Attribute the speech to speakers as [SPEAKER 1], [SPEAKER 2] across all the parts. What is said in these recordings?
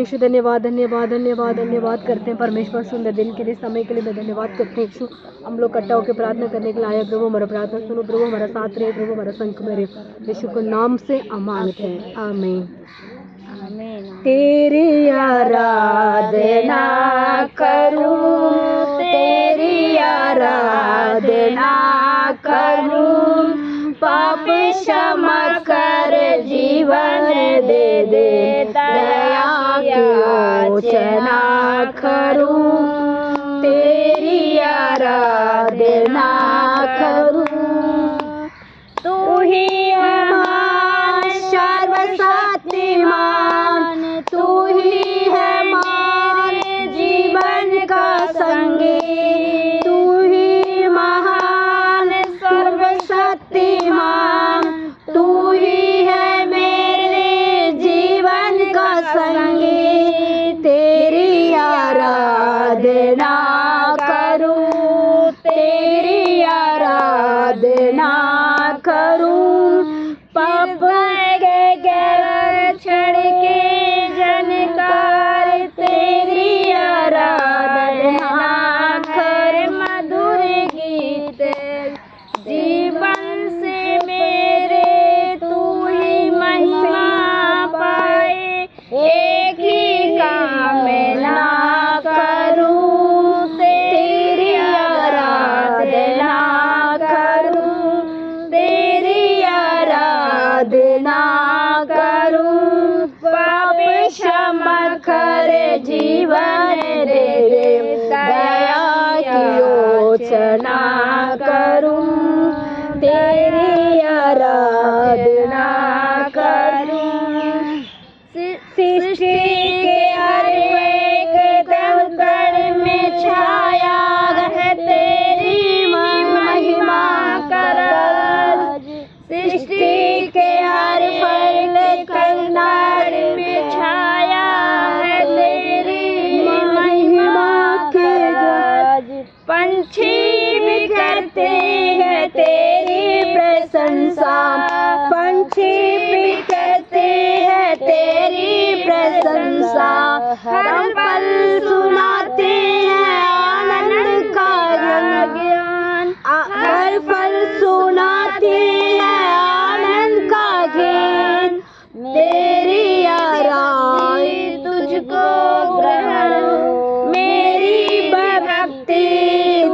[SPEAKER 1] यीशु, धन्यवाद धन्यवाद धन्यवाद धन्यवाद करते हैं परमेश्वर, सुंदर दिन के लिए, समय के लिए मैं धन्यवाद करते हैं यीशु। हम लोग इकट्ठा होकर प्रार्थना करने के लिए आए प्रभु, हमारा प्रार्थना सुनो प्रभु, हमारा साथ रहे प्रभु, हमारा संग में रहे, यीशु के नाम से मांगते हैं, आमीन। तेरी आराधना करूं, तेरी आराधना करूं, पाप क्षमा कर जीवन दे दे, दया की याचना करूं, तेरी आराधना करूं। तू ही महान सर्वशक्तिमान, तू ही है हमारे जीवन का संगी, तू ही महान सर्वशक्तिमान, तू ही है मेरे जीवन का संगी, तेरी आराधना करूं, तेरी आराधना करूं, पाप के छड़ के जनकार, तेरी आराधना कर, मधुर गीत जीवन से मेरे तू ही महिमा पाए, एक ही कामना करूं, तेरी आराधना करूं, तेरी आराधना करूं, पाप क्षमा कर जीवन दे दे, दया की याचना करूं, तेरी आराधना करूं। सृष्टि के हर एक दलदल में छाया है तेरी महिमा कर, सृष्टि के हर फल कंगाल में छाया है तेरी महिमा के गज, पंछी भी करते हैं तेरी प्रशंसा, पंछी भी करते हैं तेरी प्रशंसा, हर पल सुनाते हैं आनंद का ज्ञान, हर पल सुनाते हैं आनंद का ज्ञान, तेरी आराधना तुझको ग्रहण, मेरी भक्ति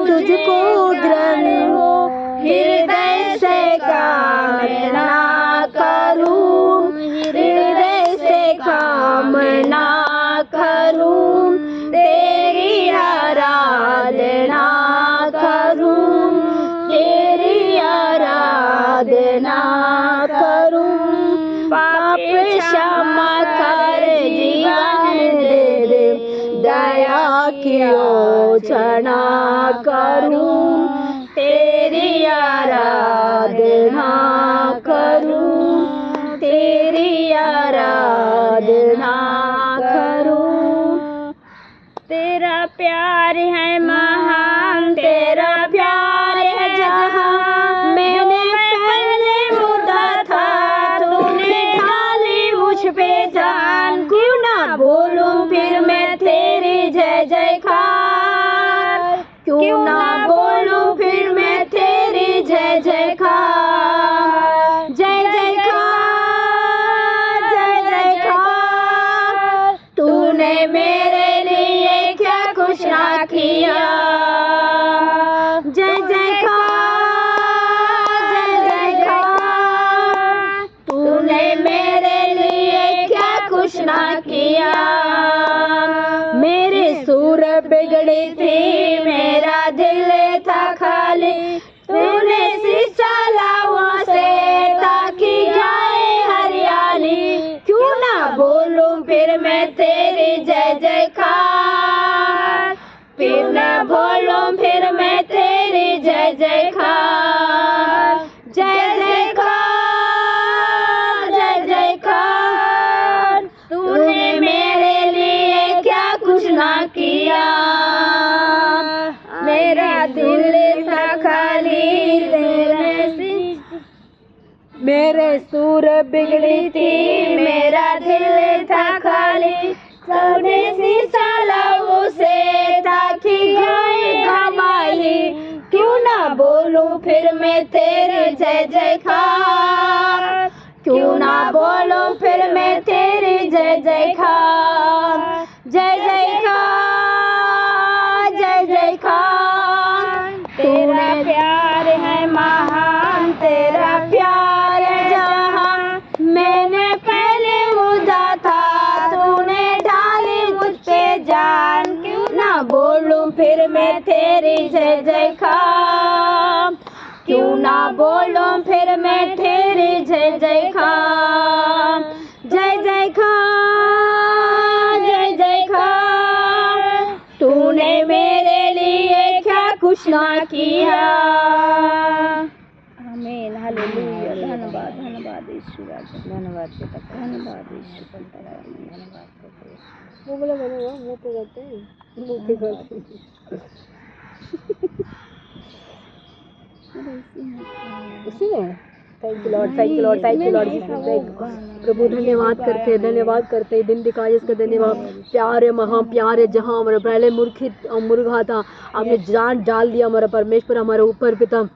[SPEAKER 1] तुझको ग्रहण हो, हृदय से कामना करूं, हृदय से कामना करूं, तेरी आराधना करूं, तेरी आराधना करूं, पाप क्षमा कर जीवन दे दे, दया की याचना करूं, तेरी आराधना करूं, तेरी आराधना करूं। तेरा प्यार है महान, तेरा प्यार है जहां, मैंने पहले मुद्दा था, तूने ढाली मुझ पे जान, क्यों ना बोलूं फिर मैं तेरी जय जयकार, क्यों ना बोलूं फिर मैं तेरी जय जयकार, जय जयकार जय जयकार, तूने मेरे लिए क्या कुछ ना किया, जय जयकार जय जयकार, तूने मेरे लिए क्या कुछ ना किया, मेरे सुर बिगड़ी थी, मेरा दिल था खाली, तूने शीशा लावा से ताकि जाए हरियाली, क्यों ना बोलूं फिर मैं तेरी जय जयकार, फिर ना बोलूं फिर मैं तेरी जय जयकार, जय जयकार जय जयकार, तूने मेरे लिए क्या कुछ ना किया, मेरा दिल था खाली, मेरे सुर बिगड़ी थी, मेरा दिल था खाली,
[SPEAKER 2] जयकार, क्यों ना बोलूं फिर मैं तेरी जय जयकार, जय जयकार, जय जयकार। तेरा प्यार है महान, तेरा प्यार है जहां, मैंने पहले मुझा था, तूने डाली मुझ पे जान, क्यों ना बोलूं फिर मैं तेरी जय जयकार, क्यों ना बोलूं फिर मैं तेरी जय जयकार, जय जयकार, जय जयकार। तूने मेरे लिए क्या कुछ ना किया। आमीन, हालेलुया। धन्यवाद, धन्यवाद यीशु राजा, धन्यवाद पिता, धन्यवाद यीशु पिता, धन्यवाद प्रभु।
[SPEAKER 1] वो बोला बनेगा, मुंह पे करते हैं, मुंह पे करते हैं। उसी में thank you Lord, thank you Lord, thank you Lord. प्रभु धन्यवाद करते हैं, धन्यवाद करते हैं, दिन दिखाए इसका धन्यवाद। प्यारे महा प्यारे जहाँ हमारा पहले मुर्गा था, आपने जान डाल दिया हमारा परमेश्वर हमारे ऊपर पिता।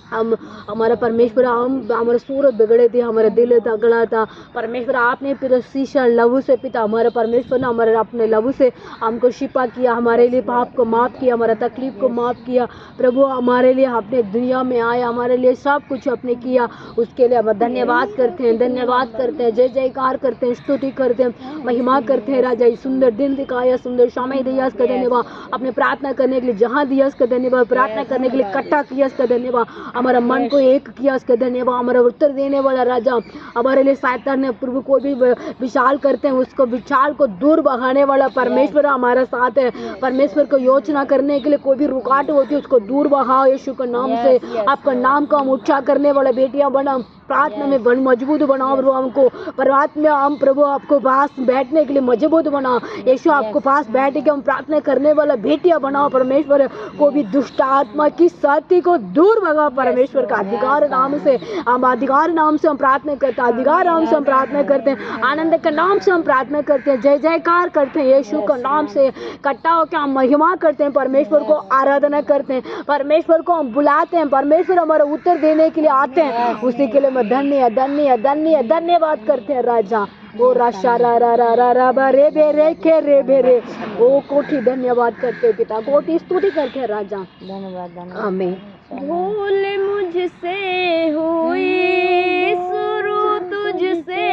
[SPEAKER 1] हम हमारा परमेश्वर, हम हमारा सूरत बिगड़े थे, हमारा दिल तगड़ा था परमेश्वर, आपने फिर शीशा लहू से पिता हमारा परमेश्वर ने हमारे अपने लहू से हमको शिफा किया, हमारे लिए पाप को माफ़ किया, हमारा तकलीफ को माफ़ किया। प्रभु हमारे लिए अपने दुनिया में आया, हमारे लिए सब कुछ अपने किया, उसके लिए हम धन्यवाद करते हैं, धन्यवाद करते हैं, जय जयकार करते हैं, स्तुति करते हैं, महिमा करते हैं। राजा सुंदर दिन दिखाया, सुंदर समय दिया, इसका धन्यवाद। अपने प्रार्थना करने के लिए जहाँ दिया इसका धन्यवाद, प्रार्थना करने के लिए इकट्ठा किया इसका धन्यवाद, हमारा मन को एक किया इसका धन्यवाद। हमारा उत्तर देने वाला राजा हमारे लिए शैतान ने प्रभु को भी विशाल करते हैं, उसको विशाल को दूर भगाने वाला परमेश्वर हमारा साथ है। परमेश्वर को योजना करने के लिए कोई भी रुकावट होती है उसको दूर भगाओ यीशु के नाम से। आपका नाम का हम ऊंचा करने वाला बेटियां बना, प्रार्थना में मजबूत बनाओ प्रभु हमको, प्रार्थना हम प्रभु आपको पास बैठने के लिए मजबूत बनाओ यीशु, आपको पास बैठ के हम प्रार्थना करने वाला बेटियां बनाओ परमेश्वर। को भी दुष्ट आत्मा की शक्ति को दूर भगाओ परमेश्वर का अधिकार नाम से, हम अधिकार नाम से हम प्रार्थना करते हैं, अधिकार नाम से हम प्रार्थना करते हैं, आनंद के नाम से हम प्रार्थना करते हैं, जय जयकार करते हैं यीशु का नाम से। इकट्ठा होकर हम महिमा करते हैं, परमेश्वर को आराधना करते हैं, परमेश्वर को हम बुलाते हैं, परमेश्वर हमारा उत्तर देने के लिए आते हैं, उसी के लिए मैं धन्य धन्य धन्य धन्यवाद करते हैं राजा। वो राशा रा रा रा रा रा बा रे बे रे के रे बे रे, वो कोटि धन्यवाद करते हैं पिता, कोटि स्तुति करते हैं राजा। धन्यवाद आमीन।
[SPEAKER 2] भूल मुझसे हुई शुरू तुझसे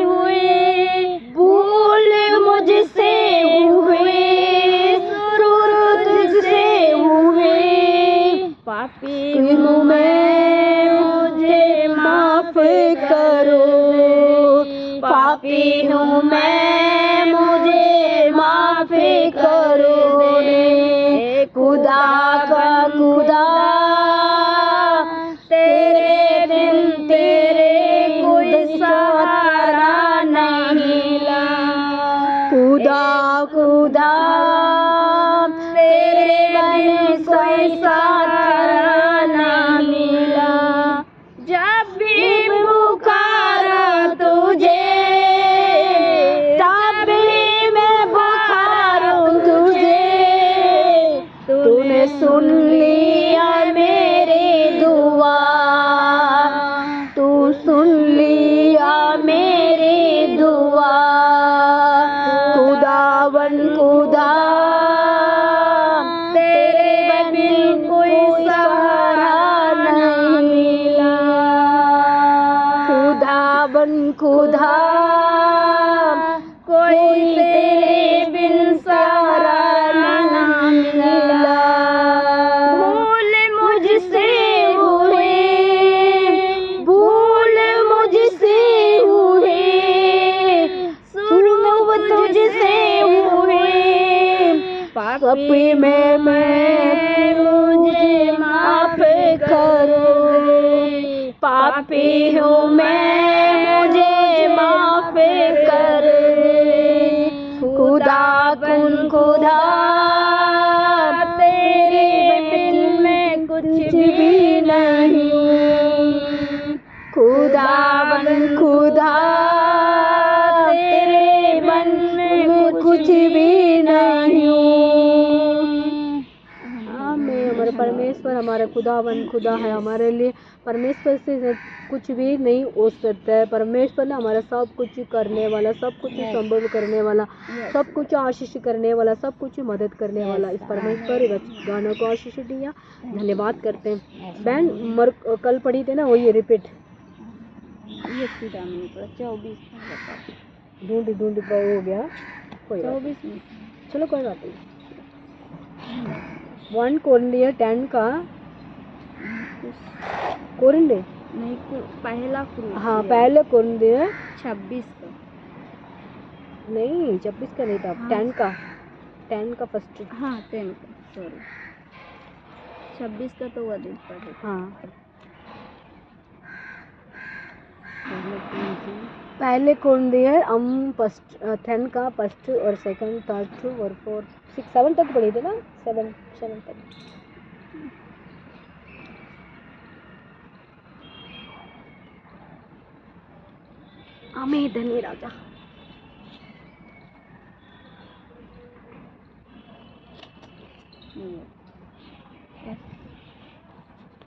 [SPEAKER 2] हुई, भूल मुझसे हुई शुरू तुझसे हुई, पापी हूँ मैं मुझे माफ करो, पापी हूँ मैं मुझे माफ करो रे खुदा का खुदा, तेरे बिन तेरे कोई सहारा नहीं ला, खुदा खुदा तेरे बिन कोई सहारा नहीं मिला, जब भी पुकारा तुझे तब भी मैं पुकारूं तुझे, तूने सुन लिया मेरी दुआ, तू सुन लिया मेरी दुआ, खुदावन खुदा तेरे बिन कोई सहारा नहीं मिला, खुदावन खुदा कोई तेरे बिन सहारा नहीं मिला, भूल मुझसे हुई, भूल मुझसे हुई शुरू तुझसे हुई, पापी में मैं मुझे माफ करो, पापी हूँ मैं मुझे माफ कर, खुदा कुन खुदा तेरे बिन में कुछ भी नहीं, खुदावन खुदा तेरे मन में कुछ भी नहीं।
[SPEAKER 1] हमारे परमेश्वर हमारा खुदावन खुदा है हमारे लिए। परमेश्वर से कुछ भी नहीं हो सकता है। परमेश्वर ने हमारा सब कुछ करने वाला, सब कुछ संभव करने वाला, सब कुछ आशीष करने वाला, सब कुछ मदद करने वाला। इस परमेश्वर गानों को आशीष दिया, धन्यवाद करते हैं। बहन कल पढ़ी थे ना, वही रिपीट
[SPEAKER 2] ये पूरा नहीं पड़ा, 24
[SPEAKER 1] ढूंढ हो गया, कोई बात
[SPEAKER 2] 24 में
[SPEAKER 1] चलो कोई बात नहीं। 1 कोरिन्थियर 10 का कोरिन्थे
[SPEAKER 2] नहीं, पहला
[SPEAKER 1] हाँ पहले कोरिन्थियर
[SPEAKER 2] 26 का
[SPEAKER 1] नहीं 26 का नहीं था, 10 का फर्स्ट।
[SPEAKER 2] हाँ 10 का, सॉरी 26 का तो अधिक पढ़े।
[SPEAKER 1] हाँ पहले कोरिन्थियर हम फर्स्ट 10 का फर्स्ट और सेकंड, थर्ड और फोर्थ 6 7 तक पढ़े थे ना, 7 तक। आमीन, धन्य राजा।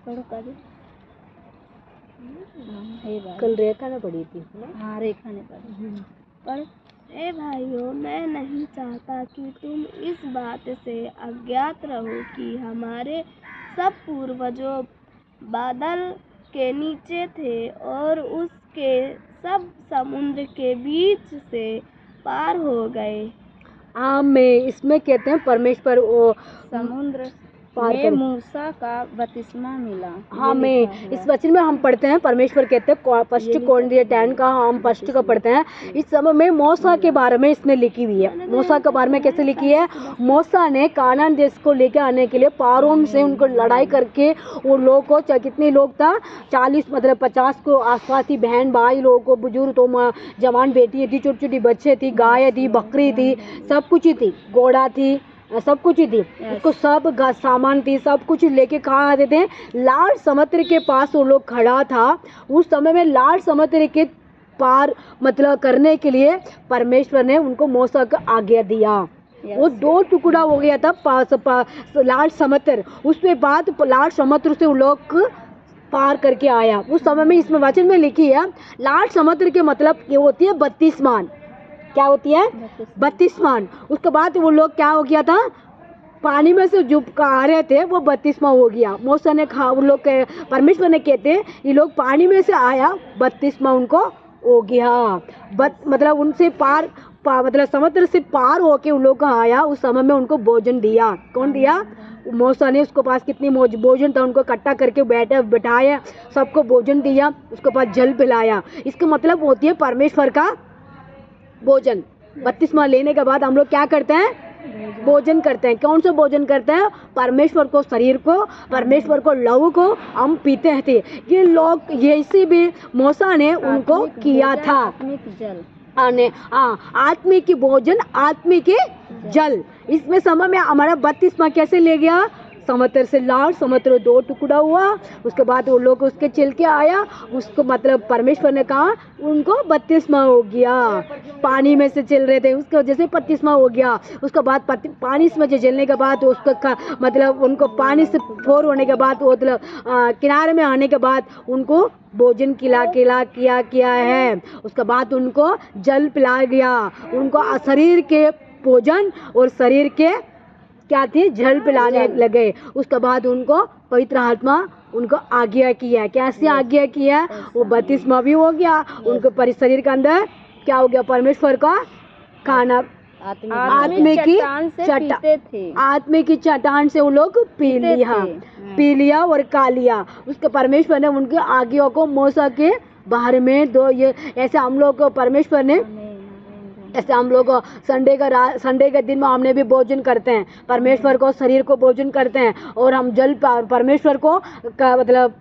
[SPEAKER 2] पढ़ो काजी।
[SPEAKER 1] कल रेखा ने पढ़ी थी ना?
[SPEAKER 2] हाँ रेखा ने पढ़ी। पर ए भाइयों, मैं नहीं चाहता कि तुम इस बात से अज्ञात रहो कि हमारे सब पूर्वजों बादल के नीचे थे और उसके सब समुद्र के बीच से पार हो गए।
[SPEAKER 1] आमीन। इसमें कहते हैं परमेश्वर वो
[SPEAKER 2] समुद्र
[SPEAKER 1] पार
[SPEAKER 2] में
[SPEAKER 1] कर।
[SPEAKER 2] मूसा का बपतिस्मा मिला।
[SPEAKER 1] हाँ में इस वचन में हम पढ़ते हैं परमेश्वर कहते हैं फर्स्ट कोरिन्थियर 10 का हम फर्स्ट का पढ़ते हैं। इस समय में मूसा के बारे में इसमें लिखी हुई है। मूसा के बारे में कैसे लिखी है? मूसा ने कानान देश को लेकर आने के लिए पारोन से उनको लड़ाई करके वो लोग को कितने लोग था 40 मतलब 50 को आसपास थी, बहन भाई लोगों को, बुजुर्ग तो जवान बेटी थी, छोटी छोटी बच्चे थी, गाय थी, बकरी थी, सब कुछ ही थी, घोड़ा थी, सब कुछ ही थी। उसको सब सामान थी, सब कुछ लेके कहाँ आते थे? लाल समुद्र के पास वो लोग खड़ा था। उस समय में लाल समुद्र के पार मतलब करने के लिए परमेश्वर ने उनको मूसा को आज्ञा दिया। वो 2 टुकड़ा हो गया था लाल समुद्र। उसके बाद लाल समुद्र से वो लोग पार करके आया। उस समय में इसमें वचन में लिखी है लाल समुद्र के मतलब ये होती है बपतिस्मान। क्या होती है? बपतिस्मान। उसके बाद वो लोग क्या हो गया था? पानी में से जो आ रहे थे वो बपतिस्मा हो गया। मूसा ने कहा, वो लोग परमेश्वर ने कहते ये लोग पानी में से आया, बपतिस्मा उनको हो गया। मतलब उनसे पार मतलब समुद्र से पार होके उन लोग का आया। उस समय में उनको भोजन दिया। कौन दिया? मूसा ने। उसके पास कितनी भोजन था, उनको इकट्ठा करके बैठाया, सबको भोजन दिया, उसके बाद जल पिलाया। इसका मतलब होती है परमेश्वर का भोजन। बपतिस्मा लेने के बाद हम लोग क्या करते हैं? भोजन करते हैं। कौन सा भोजन करते हैं? परमेश्वर को, शरीर को, परमेश्वर को, लहू को हम पीते थे। ये लोग यही भी मूसा ने उनको किया था। आत्मिक भोजन, आत्मिक जल। इसमें समय में हमारा बपतिस्मा कैसे ले गया? समुद्र से लाल समुद्र 2 टुकड़ा हुआ। उसके बाद वो लोग उसके चल के आया। उसको मतलब परमेश्वर ने कहा उनको बपतिस्मा हो गया। पानी में से चल रहे थे, उसकी वजह से बपतिस्मा हो गया। उसके बाद पानी में से चलने के बाद उसका मतलब उनको पानी से फोर होने के बाद मतलब किनारे में आने के बाद उनको भोजन किया है। उसके बाद उनको जल पिलाया गया। उनको शरीर के भोजन और शरीर के क्या थी? जल पिलाने लगे। उसके बाद उनको पवित्र आत्मा उनको आज्ञा किया। कैसे आज्ञा किया? वो बपतिस्मा भी हो गया। उनको शरीर के अंदर क्या हो गया? परमेश्वर का खाना आत्मिक की चट्टान से वो लोग पी लिया और खा लिया। उसके परमेश्वर ने उनके आज्ञा को मूसा के बाहर में दो ये ऐसे हम लोग को परमेश्वर ने ऐसे हम लोग संडे के दिन में हमने भी भोजन करते हैं। परमेश्वर को शरीर को भोजन करते हैं और हम जल परमेश्वर को मतलब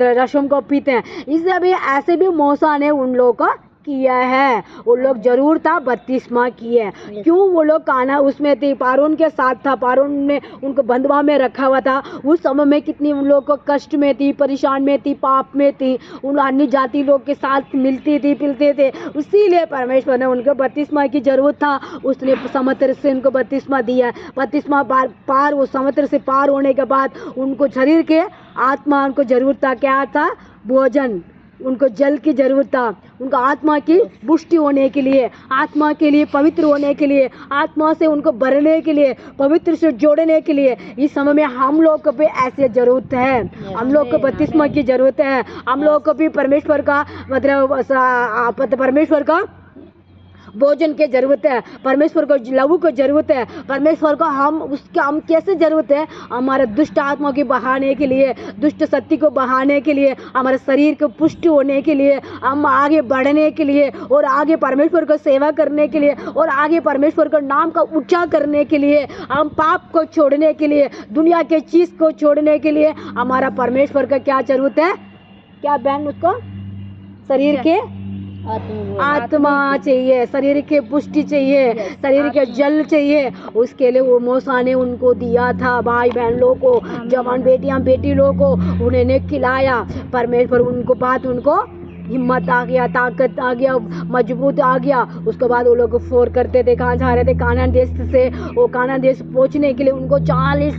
[SPEAKER 1] रसम को पीते हैं। इससे भी ऐसे भी मूसा ने उन लोगों को किया है, वो लोग जरूर था बपतिस्मा किए। क्यों वो लोग काना उसमें थे, पारोन के साथ था, पारोन ने उनको बंधवा में रखा हुआ था। उस समय में कितनी उन लोग को कष्ट में थी, परेशान में थी, पाप में थी, उन अन्य जाति लोग के साथ मिलती थी, पिलते थे। इसीलिए परमेश्वर ने उनको बपतिस्मा की जरूरत था, उसने समुद्र से उनको बपतिस्मा दिया। बपतिस्मा पार वो समुद्र से पार होने के बाद उनको शरीर के आत्मा उनको जरूरत था, क्या था, भोजन, उनको जल की जरूरत था, उनको आत्मा की पुष्टि होने के लिए, आत्मा के लिए पवित्र होने के लिए, आत्मा से उनको भरने के लिए, पवित्र से जोड़ने के लिए। इस समय में हम लोग को भी ऐसे जरूरत है, हम लोग को बपतिस्मा की जरूरत है, हम लोग को भी परमेश्वर का मतलब परमेश्वर का भोजन की जरूरत है, परमेश्वर को लहू को जरूरत है, परमेश्वर को हम कैसे जरूरत है, हमारे दुष्ट आत्मा की बहाने के लिए, दुष्ट शक्ति को बहाने के लिए, हमारे शरीर को पुष्ट होने के लिए, हम आगे बढ़ने के लिए और आगे परमेश्वर को सेवा करने के लिए और आगे परमेश्वर को नाम का ऊंचा करने के लिए, हम पाप को छोड़ने के लिए, दुनिया के चीज को छोड़ने के लिए हमारा परमेश्वर का क्या जरूरत है, क्या बहन, उसको शरीर के आत्मा चाहिए, शरीर के पुष्टि चाहिए, शरीर के जल चाहिए। उसके लिए वो मूसा ने उनको दिया था, भाई बहन लोगों को, जवान बेटियां बेटी लोगों को उन्हें खिलाया। परमेश्वर उनको बात, उनको हिम्मत आ गया, ताकत आ गया, मजबूत आ गया। उसके बाद वो लोग फोर करते थे, कहाँ जा रहे थे, कानान देश से। वो कानान देश पहुँचने के लिए उनको 40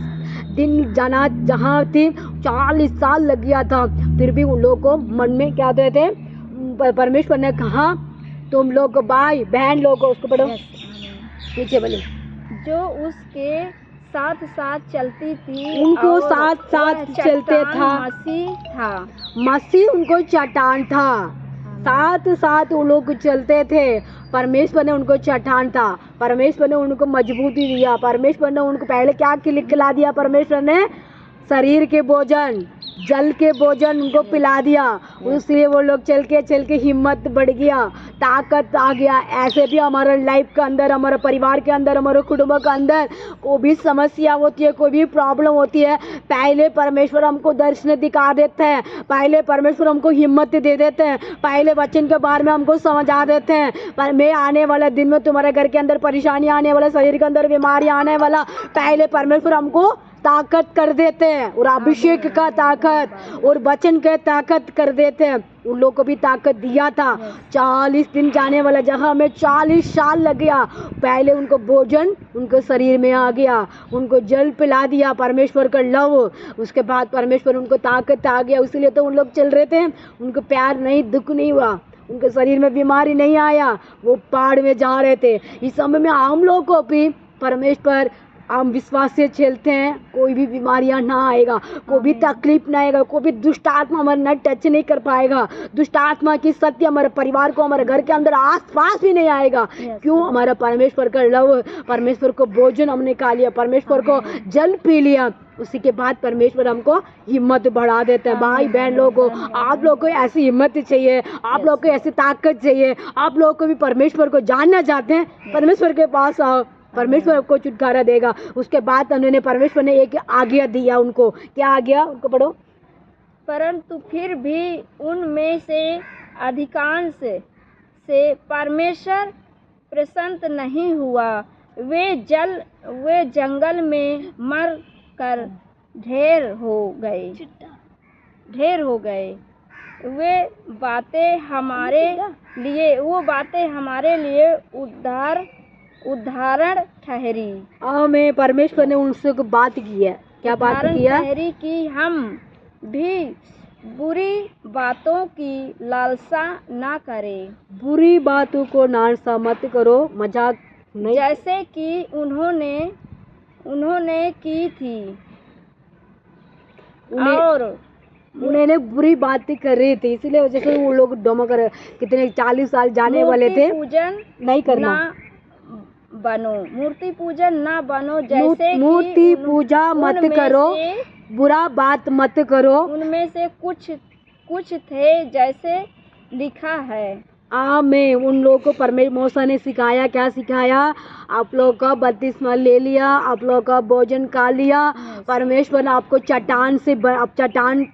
[SPEAKER 1] दिन जाना, जहाँ थी 40 साल लग गया था। फिर भी उन लोगों को मन में क्या होते थे, परमेश्वर ने कहा तुम लोग भाई बहन लोग, उसको पढ़ो नीचे बोले,
[SPEAKER 2] जो उसके साथ साथ चलती थी,
[SPEAKER 1] उनको साथ साथ चलते था,
[SPEAKER 2] मसीह था,
[SPEAKER 1] मसीह उनको चट्टान था, साथ साथ वो लोग चलते थे। परमेश्वर ने उनको चट्टान था, परमेश्वर ने उनको मजबूती दिया, परमेश्वर ने उनको पहले क्या खिला दिया, परमेश्वर ने शरीर के भोजन, जल के भोजन उनको पिला दिया। इसलिए वो लोग चल के हिम्मत बढ़ गया, ताकत आ गया। ऐसे भी हमारे लाइफ के अंदर, हमारे परिवार के अंदर, हमारे कुटुंब के अंदर कोई भी समस्या होती है, कोई भी प्रॉब्लम होती है, पहले परमेश्वर हमको दर्शन दिखा देते हैं, पहले परमेश्वर हमको हिम्मत दे देते हैं, पहले वचन के बारे में हमको समझा देते हैं। पर मैं आने वाला दिन में तुम्हारे घर के अंदर परेशानी आने वाला, शरीर के अंदर बीमारी आने वाला, पहले परमेश्वर हमको ताकत कर देते हैं, और अभिषेक का ताकत और वचन का ताकत कर देते हैं। उन लोग को भी ताकत दिया था। 40 दिन जाने वाला जगह में 40 साल लग गया। पहले उनको भोजन उनको शरीर में आ गया, उनको जल पिला दिया, परमेश्वर का लव, उसके बाद परमेश्वर उनको ताकत आ गया। इसलिए तो उन लोग चल रहे थे, उनको प्यार नहीं, दुख नहीं हुआ, उनके शरीर में बीमारी नहीं आया, वो पहाड़ में जा रहे थे। इस समय में हम लोग को भी परमेश्वर, हम विश्वास से चलते हैं, कोई भी बीमारियां ना आएगा, कोई भी तकलीफ ना आएगा, कोई भी दुष्ट आत्मा हमारे न टच नहीं कर पाएगा। दुष्ट आत्मा की सत्य हमारे परिवार को, हमारे घर के अंदर आस पास भी नहीं आएगा। क्यों? हमारा परमेश्वर का लव, परमेश्वर को भोजन हमने खा लिया, परमेश्वर को जल पी लिया। उसी के बाद परमेश्वर हमको हिम्मत बढ़ा देते हैं। भाई बहन लोगों, आप लोग को ऐसी हिम्मत चाहिए, आप लोग को ऐसी ताकत चाहिए, आप लोग को भी परमेश्वर को जानना चाहते हैं, परमेश्वर के पास आओ, परमेश्वर आपको छुटकारा देगा। उसके बाद उन्होंने, परमेश्वर ने एक आज्ञा दिया उनको, क्या आज्ञा, उनको पढ़ो।
[SPEAKER 2] परंतु फिर भी उनमें से अधिकांश से परमेश्वर प्रसन्न नहीं हुआ। वे जंगल में मर कर ढेर हो गए। वो बातें हमारे लिए उदाहरण ठहरी।
[SPEAKER 1] मैं परमेश्वर ने उनसे बात की है, क्या बात किया,
[SPEAKER 2] ठहरी कि हम भी बुरी बातों की लालसा ना करें।
[SPEAKER 1] बुरी बातों को लालसा मत करो, मजाक नहीं,
[SPEAKER 2] जैसे कि उन्होंने की थी, और
[SPEAKER 1] उन्होंने बुरी बातें कर रही थी, इसलिए वजह से वो लोग डोमा कर, कितने 40 साल जाने वाले थे।
[SPEAKER 2] पूजन
[SPEAKER 1] नहीं करना,
[SPEAKER 2] मूर्ति पूजन ना बनो, जैसे
[SPEAKER 1] मूर्ति पूजा मत करो, बुरा बात मत करो।
[SPEAKER 2] उनमें से कुछ थे, जैसे लिखा है।
[SPEAKER 1] मैं उन लोगों को परमेश्वर मूसा ने सिखाया, क्या सिखाया, आप लोग का बपतिस्मा ले लिया, आप लोग का भोजन खा लिया, परमेश्वर ने आपको चट्टान से, आप चट्टान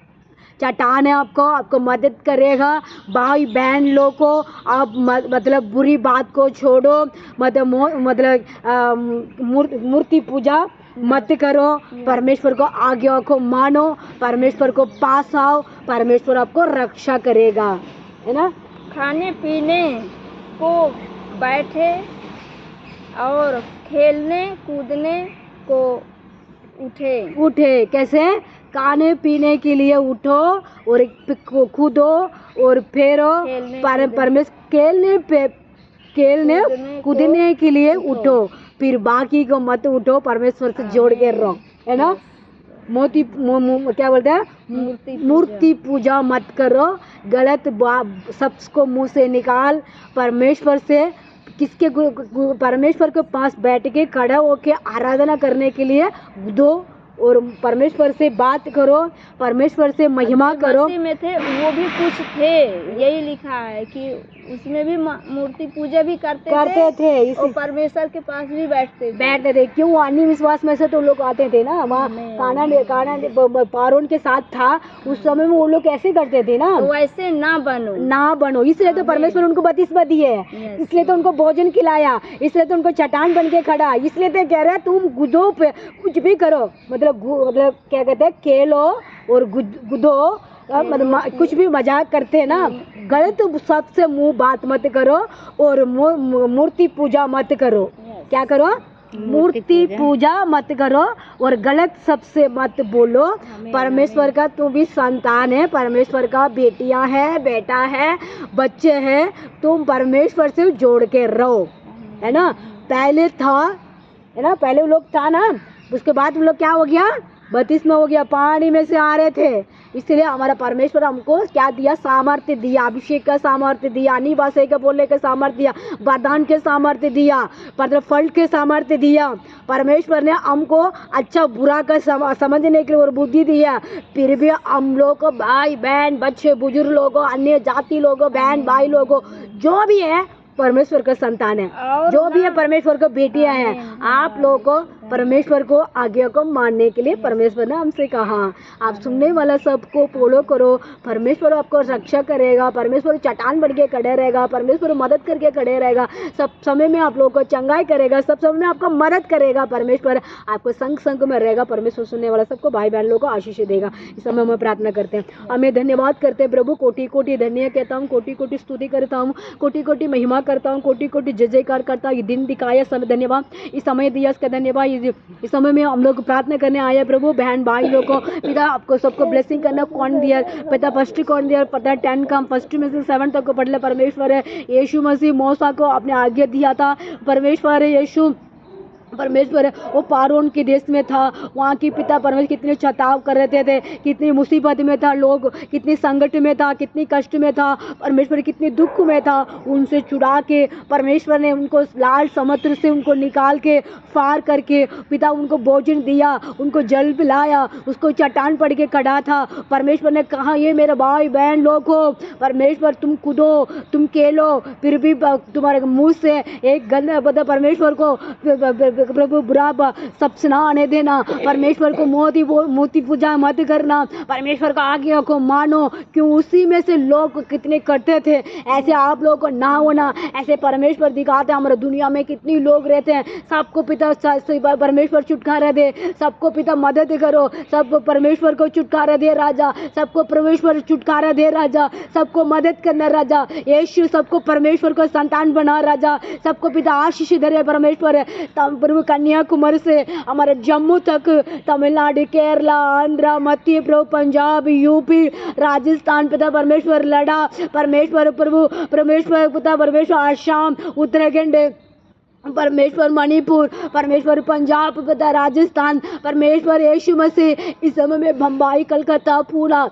[SPEAKER 1] चट्टान है, आपको मदद करेगा। भाई बहन लोग को आप मतलब बुरी बात को छोड़ो, मतलब मूर्ति पूजा मत करो, परमेश्वर को आज्ञा को मानो, परमेश्वर को पास आओ, परमेश्वर आपको रक्षा करेगा, है ना।
[SPEAKER 2] खाने पीने को बैठे और खेलने कूदने को उठे। कैसे? खाने पीने के लिए उठो और कूदो और फेरो, परमेश्वर खेलने कूदने के लिए उठो, फिर बाकी को मत उठो, परमेश्वर से जोड़ के रहो, है ना। क्या बोलते हैं, मूर्ति पूजा मत करो, गलत सबको मुंह से निकाल, परमेश्वर के पास बैठ के खड़ा होके आराधना करने के लिए दो, और परमेश्वर से बात करो, परमेश्वर से महिमा करो। में थे वो भी कुछ थे, यही लिखा है कि उसमें भी मूर्ति पूजा भी करते थे और परमेश्वर के पास भी बैठते थे। क्यों? अन्य विश्वास में से तो लोग आते थे ना, वहाँ काना पारोन के साथ था उस समय में, वो लोग कैसे करते थे ना, वैसे ना बनो, इसलिए तो परमेश्वर उनको बपतिस्मा दिए, इसलिए तो उनको भोजन खिलाया, इसलिए तो उनको चट्टान बन के खड़ा, इसलिए तो कह रहे हैं तुम गुदो पे कुछ भी करो, मतलब क्या कहते हैं, खेलो और गुदो, मतलब कुछ भी मजाक करते हैं ना, गलत सबसे मुंह बात मत करो और मूर्ति पूजा मत करो। क्या करो? मूर्ति पूजा मत करो और गलत सबसे मत बोलो। परमेश्वर का तू भी संतान है, परमेश्वर का बेटियां है, बेटा है, बच्चे हैं, तुम परमेश्वर से जोड़ के रहो, है ना। पहले था, है ना, पहले लोग था ना, उसके बाद हम लोग क्या हो गया, बपतिस्मा हो गया, पानी में से आ रहे थे, इसलिए हमारा परमेश्वर हमको क्या दिया, सामर्थ्य दिया, अभिषेक का सामर्थ्य दिया, अन्य भाषा का बोलने का सामर्थ्य दिया, वरदान के सामर्थ्य दिया, मतलब फल के सामर्थ्य दिया। परमेश्वर ने हमको अच्छा बुरा का समझने के लिए और बुद्धि दिया, फिर भी हम लोग को, भाई बहन बच्चे बुजुर्ग लोगों, अन्य जाति लोगों, बहन भाई लोगों, जो भी है परमेश्वर का संतान है, जो भी है परमेश्वर को बेटियां हैं, आप लोगों को परमेश्वर को आज्ञा को मानने के लिए परमेश्वर ने हमसे कहा। आप सुनने वाला सबको फॉलो करो, परमेश्वर आपको रक्षा करेगा, परमेश्वर चट्टान बन के खड़े रहेगा, परमेश्वर मदद करके खड़े रहेगा, सब समय में आप लोगों को चंगाई करेगा, सब समय में आपको मदद करेगा, परमेश्वर आपको संग में रहेगा। परमेश्वर सुनने वाला सबको भाई बहन लोगों को आशीष देगा। इस समय हम प्रार्थना करते हैं, हमें धन्यवाद करते हैं प्रभु, कोटि कोटि धन्य कहता हूँ, कोटि कोटि स्तुति करता हूँ, कोटि कोटि महिमा करता हूँ, कोटि कोटि जय जयकार करता हूँ। ये दिन दिखाया समय धन्यवाद, इस समय दिया इसका धन्यवाद। इस समय में हम लोग प्रार्थना करने आए प्रभु, बहन भाई लोग को पिता आपको सबको ब्लेसिंग करना, कौन दिया पिता, फर्स्ट कौन दिया पता है, 10 का फर्स्ट में से 7 तक को पढ़ ले। परमेश्वर है यीशु मसीह मौसा को आपने आज्ञा दिया था, परमेश्वर है यीशु, परमेश्वर है वो पारोन के देश में था, वहाँ की पिता परमेश्वर कितने छताव कर रहे थे, कितनी मुसीबत में था, लोग कितनी संकट में था, कितनी कष्ट में था, परमेश्वर कितनी दुख में था, उनसे छुड़ा के परमेश्वर ने उनको लाल समुद्र से उनको निकाल के पार करके पिता उनको भोजन दिया, उनको जल पिलाया, उसको चट्टान पड़ के खड़ा था। परमेश्वर ने कहा ये मेरे भाई बहन लोग हो, परमेश्वर तुम कूदो, तुम खेलो, फिर भी तुम्हारे मुंह से एक गंदा पता परमेश्वर को प्रभु बुरा सब सुना आने देना, परमेश्वर को मूर्ति पूजा मत करना, परमेश्वर का आज्ञा को मानो, क्यों उसी में से लोग कितने करते थे, ऐसे आप लोगों को ना होना। ऐसे परमेश्वर दिखाते हमारे दुनिया में कितनी लोग रहते हैं, सबको पिता परमेश्वर छुटकारा दे, सबको पिता मदद करो, सबको परमेश्वर को छुटकारा दे राजा, सबको परमेश्वर छुटकारा दे राजा, सबको मदद करना राजा, यीशु सबको परमेश्वर को संतान बना राजा, सबको पिता आशीष दे परमेश्वर। प्रभु कन्याकुमारी से हमारे जम्मू तक, तमिलनाडु, केरला, आंध्र, मध्य प्रभु, पंजाब, यूपी, राजस्थान पिता परमेश्वर लड़ा, परमेश्वर प्रभु परमेश्वर पिता परमेश्वर आसाम, उत्तराखंड, परमेश्वर मणिपुर, परमेश्वर पंजाब पिता राजस्थान, परमेश्वर यीशु मसीह इस समय में बम्बई, कलकत्ता, पूरा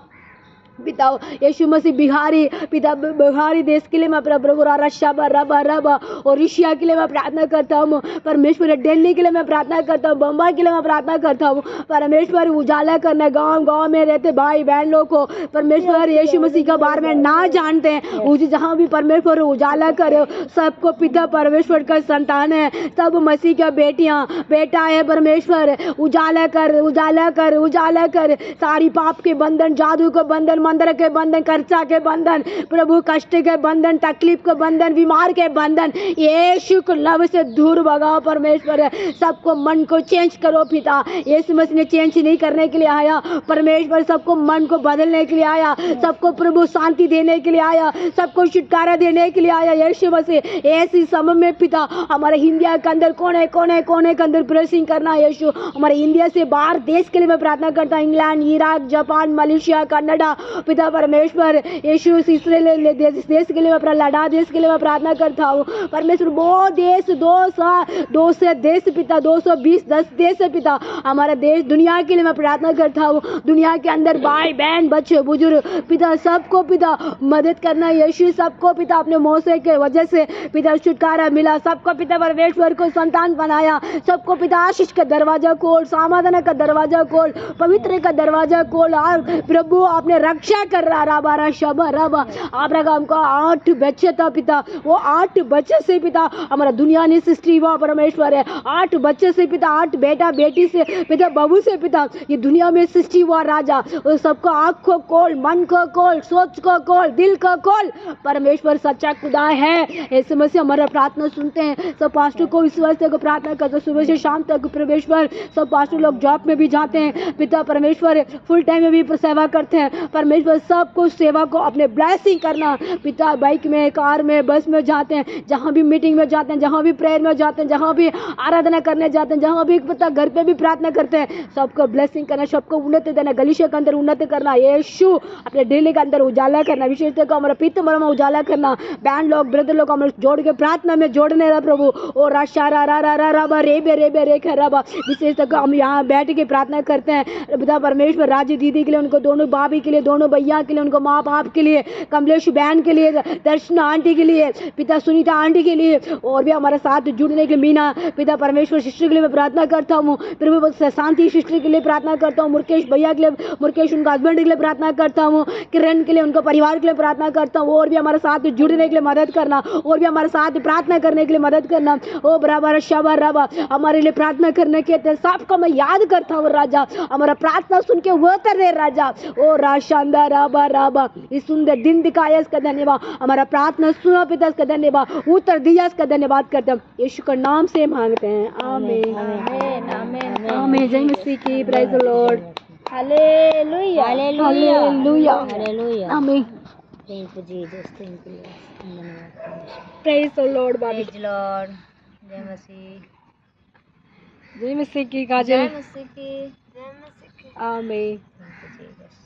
[SPEAKER 1] पिता यीशु मसीह बिहारी पिता बिहारी देश के लिए मैं प्रभु रबा और एशिया के लिए मैं प्रार्थना करता हूँ परमेश्वर। दिल्ली के लिए मैं प्रार्थना करता हूँ, बम्बई के लिए मैं प्रार्थना करता हूँ परमेश्वर। उजाला करना गांव गांव में रहते भाई बहन लोग को परमेश्वर यीशु मसीह के बारे में ना जानते हैं मुझे जहाँ भी परमेश्वर उजाला करे सबको पिता परमेश्वर का संतान है, सब मसीह का बेटियाँ बेटा है परमेश्वर। उजाला कर उजाला कर उजाला कर सारी पाप के बंधन, जादू के बंधन, मंदिर के बंधन, खर्चा के बंधन, प्रभु कष्ट के बंधन, तकलीफ के बंधन, बीमार के बंधन यीशु के लव से दूर भगाओ परमेश्वर। सबको मन को चेंज करो पिता। यीशु मसीह ने चेंज नहीं करने के लिए आया परमेश्वर, सबको मन को बदलने के लिए आया, सबको प्रभु शांति देने के लिए आया, सबको छुटकारा देने के लिए आया यीशु मसीह। ऐसी समय में पिता हमारे इंडिया के अंदर कोने कोने कोने के अंदर ब्लेसिंग करना यीशु। हमारे इंडिया से बाहर देश के लिए मैं प्रार्थना करता हूँ, England, Iraq, Japan, Malaysia, Canada पिता परमेश्वर यीशु इसराइल देश के लिए मैं लद्दाख देश के लिए मैं प्रार्थना करता हूँ परमेश्वर। बहुत देश 200 देश पिता 220 10 देश है पिता हमारा देश दुनिया के लिए मैं प्रार्थना करता हूँ। दुनिया के अंदर भाई बहन बच्चे बुजुर्ग पिता सबको पिता मदद करना यीशु। सबको पिता अपने मौसे के वजह से पिता छुटकारा मिला, सबको पिता परमेश्वर को संतान बनाया, सबको पिता आशीष का दरवाजा खोल, समाधान का दरवाजा खोल, पवित्र का दरवाजा खोल। और प्रभु आपने रक्षा कर रहा राबा शबा रबा आप रखा हमको 8 बच्चे था पिता, वो 8 बच्चे से पिता हमारा दुनिया ने सृष्टि हुआ परमेश्वर है। 8 बच्चे से पिता 8 बेटा बेटी से पिता बहू से पिता ये दुनिया में सृष्टि हुआ राजा। और सबको आँख को खोल, मन को खोल, सोच को खोल, दिल को खोल परमेश्वर सच्चा खुदा है। ऐसे में से हमारा प्रार्थना सुनते हैं। सब पास्टर को इस वजह को प्रार्थना करते सुबह से शाम तक परमेश्वर। सब पास्टर लोग जॉब में भी जाते हैं पिता परमेश्वर, फुल टाइम में भी सेवा करते हैं परमेश्वर। सबको सेवा को अपने ब्लेसिंग करना पिता, बाइक में, कार में, बस में जाते हैं, जहाँ भी मीटिंग में जाते हैं, जहाँ भी प्रेयर में जाते हैं, जहाँ भी आराधना करने जाते हैं, जहाँ भी पिता घर पे भी प्रार्थना करते हैं, सबको ब्लेसिंग करना, सबको उन्नति देना, गलीशा के अंदर उन्नति करना यीशु। अपने डेली के अंदर उजाला करना, विशेषतः को हमारा पित्त मर में उजाला करना। बैंड लोग ब्रदर लोग हमारे जोड़ के प्रार्थना में जोड़ने रहा प्रभु। ओ राशा रा रा रा रा रा रेबे रेबे रेखा रबा विशेषतः हम यहाँ बैठ के प्रार्थना करते हैं पिता परमेश्वर। राजी दीदी के लिए, उनको दोनों भाभी के लिए, दोनों भैया के लिए, उनको माँ बाप के लिए, कमलेश बहन के लिए, दर्शना आंटी के लिए, पिता सुनीता आंटी के लिए, और भी हमारे साथ जुड़ने के लिए मीना पिता परमेश्वर सिस्टर के लिए मैं प्रार्थना करता हूँ प्रभु। शांति सिस्टर के लिए प्रार्थना करता हूँ, मुकेश भैया के लिए, मुकेश उनका हस्बैंड के लिए प्रार्थना करता हूँ, किरण के लिए, उनको परिवार के लिए प्रार्थना करता हूँ। और भी हमारे साथ जुड़ने के लिए मदद करना, और भी हमारे साथ प्रार्थना करने के लिए मदद करना। ओ बराबर शबर रबा हमारे लिए प्रार्थना करने के सबको मैं याद करता हूँ राजा। हमारा प्रार्थना सुन के वो करे राजा। ओ राशांदा राबा राबा इस सुंदर दिन दिखाया इसका धन्यवाद। हमारा प्रार्थना सुना पिता इसका धन्यवाद, उत्तर दिया इसका धन्यवाद करते हैं यीशु के नाम से मांगते हैं आमीन
[SPEAKER 2] आमीन आमीन
[SPEAKER 1] आमीन। जय मसीह की, प्रेज द लॉर्ड,
[SPEAKER 2] हालेलुया
[SPEAKER 1] हालेलुया
[SPEAKER 2] हालेलुया
[SPEAKER 1] आमीन।
[SPEAKER 2] Thank you Jesus, thank you धन्यवाद।
[SPEAKER 1] प्रेज द लॉर्ड बाबी,
[SPEAKER 2] प्रेज लॉर्ड। जय मसीह,
[SPEAKER 1] जय मसीह की काजल
[SPEAKER 2] जय मसीह की, जय मसीह की।
[SPEAKER 1] आमीन।
[SPEAKER 2] Thank you Jesus.